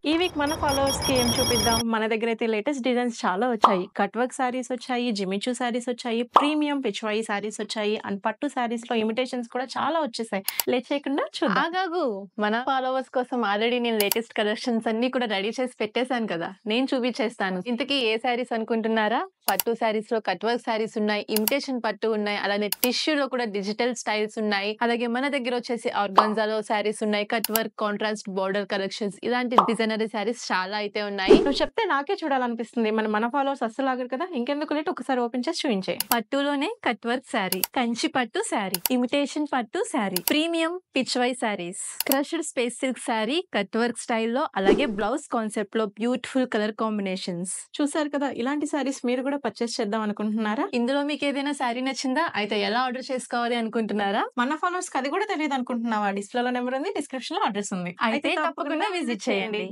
ఈ వీక్ మన ఫాలోవర్స్‌కి ఏం చూపిద్దాం? మన దగ్గరైతే లేటెస్ట్ డిజైన్స్ చాలా వచ్చాయి. కట్ వర్క్ శారీస్ వచ్చాయి, జిమిచూ శారీస్ వచ్చాయి, ప్రీమియం పిచ్వాయి శారీస్ వచ్చాయి అండ్ పట్టు శారీస్‌లో ఇమిటేషన్స్ కూడా చాలా వచ్చేసాయి. లేట్ చేయకుండా చూద్దాం. ఆగాగు. మన ఫాలోవర్స్ కోసం ఆల్రెడీ నేను లేటెస్ట్ కలెక్షన్స్ అన్నీ కూడా రెడీ చేసి పెట్టేశాను కదా! నేను చూపించేస్తాను. ఇంతకీ ఏ శారీస్ అనుకుంటున్నారా? పట్టు శారీస్‌లో కట్ వర్క్ శారీస్ ఉన్నాయి. ఇమిటేషన్ పట్టు ఉన్నాయి. అలానే టిష్యూలో కూడా డిజిటల్ స్టైల్స్ ఉన్నాయి. అలాగే మన దగ్గర వచ్చేసి ఆర్గాన్జాలో శారీస్ ఉన్నాయి. Cut work, contrast border collections ఇలాంటి డిజైనరీ శారీస్ చాలా అయితే ఉన్నాయి. నువ్వు చెప్తే నాకే చూడాలనిపిస్తుంది. మన ఫాలోవర్స్ అస్సలు ఆగరు కదా! ఇంకెందుకు లేట్ ఒకసారి ఓపెన్ చేసి చూయించేయి. పట్టులోనే కట్ వర్క్ శారీ, కంచి పట్టు శారీ, ఇమిటేషన్ పట్టు sari, premium Pichwai saris, crushed space silk sari cut work స్టైల్లో, అలాగే బ్లౌజ్ కాన్సెప్ట్ లో బ్యూటిఫుల్ కలర్ కాంబినేషన్స్. చూసారు కదా! ఇలాంటి శారీస్ మీరు కూడా పర్చేస్ చేద్దాం అనుకుంటున్నారా? ఇందులో మీకు ఏదైనా శారీ నచ్చిందా? అయితే ఎలా ఆర్డర్ చేసుకోవాలి అనుకుంటున్నారా? మన ఫాలోవర్స్‌కి అది కూడా తెలీదనుకుంటున్నావా? డిస్ప్లేలో నంబర్ ఉంది. డిస్క్రిప్షన్‌లో అడ్రెస్ ఉంది. అయితే తప్పకుండా విజిట్ చేయండి.